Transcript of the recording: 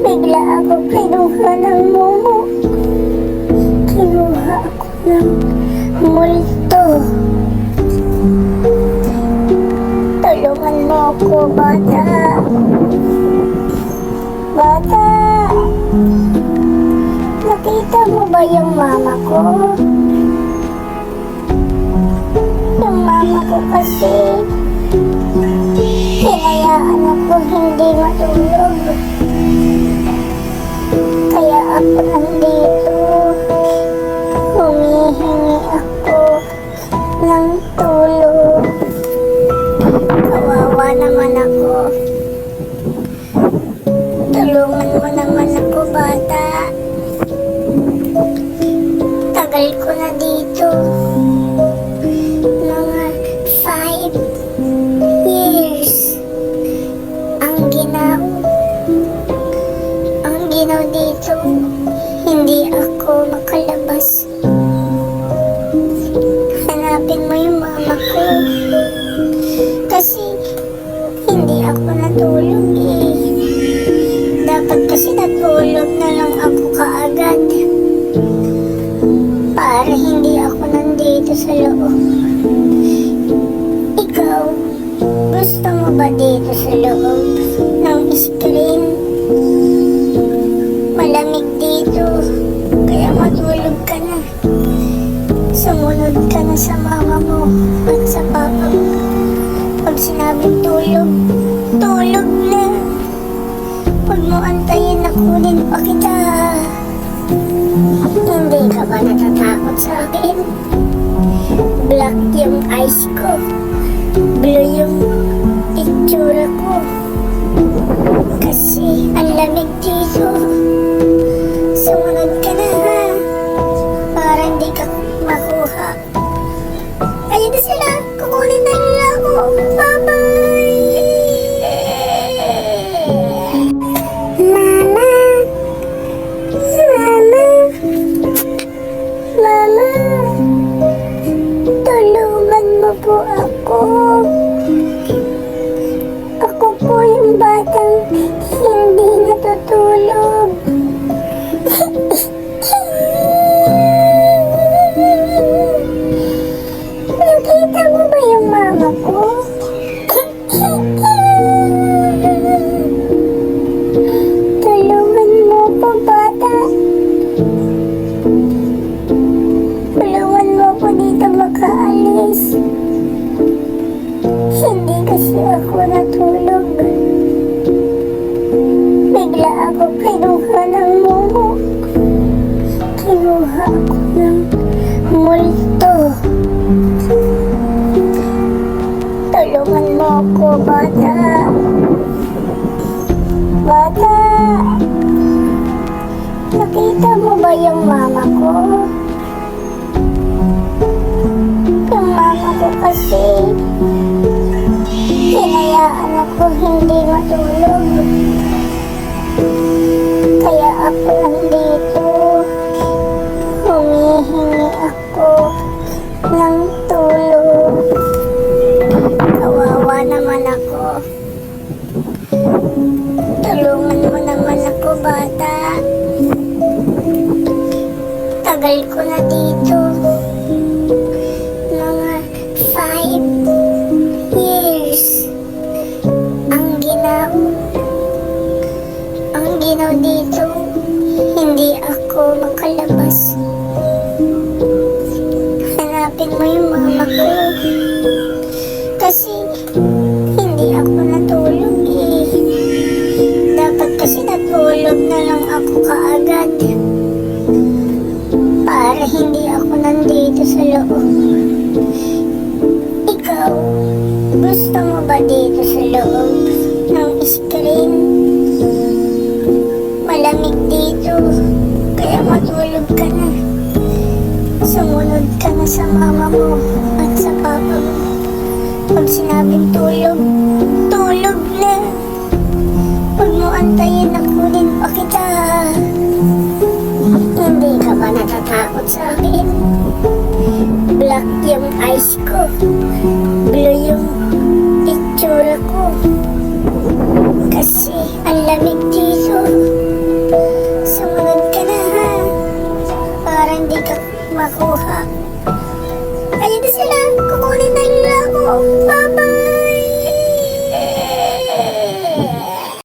Bigla ako kinuha ng mumu. Kinuha ako ng multo. Tulungan mo ako, bata. Bata! Nakita mo ba yung mama ko? Yung mama ko kasi hinayaan ako hindi matulog. Kaya ako nandito. Humihingi ako ng tulong. Kawawa naman ako. Tulungan mo naman ako, bata. Tagal ko na dito. Mga 5 years. Ang ginaw dito. Hindi ako makalabas. Hanapin mo yung mama ko. Kasi hindi ako natulog eh. Dapat kasi natulog na lang ako kaagad. Para hindi ako nandito sa loob. Ikaw, gusto mo ba dito sa loob ng screen? Malamig dito, kaya matulog ka na. Sumunod ka na sa mama mo at sa papa mo. Pag sinabing tulog, tulog na. Huwag mo antayin na kunin pa kita. Hindi ka ba natatakot sa akin? Black yung eyes ko. Blue yung itsura ko. Kasi ang lamig dito. Sumunod ka na ha. Para hindi ka makuha. Ayun na sila. Kukunin na nila ako. Bye-bye! Mama! Mama! Mama! Tulungan mo po ako. Ako po yung batang hindi natutulog. Nakita mo ba yung mama ko? Tulungan mo po, bata. Tulungan mo po dito makaalis. Hindi kasi ako natulog. Bigla ako kinuha ng mumu. Kinuha ako ng multo. Tulungan mo ako, bata. Bata! Nakita mo ba yung mama ko? Yung mama ko kasi hinayaan ako hindi matulog. Kaya ako nandito. Humihingi ako ng tulong. Kawawa naman ako. Tulungan mo naman ako, bata. Tagal ko na dito. Mga 5 years. Ang ginaw dito. Hindi ako makalabas. Hanapin mo yung mama ko. Kasi hindi ako natulog eh. Dapat kasi natulog na lang ako kaagad. Para hindi ako nandito sa loob. Ikaw, gusto mo ba dito sa loob ng screen? Malamig dito, kaya matulog ka na. Sumunod ka na sa mama mo at sa papa mo. Pag sinabing tulog, tulog na. Huwag mo antayin na kunin pa kita. Hindi ka ba natatakot sa akin? Black yung eyes ko. Blue yung itsura ko. Kasi ang lamig dito.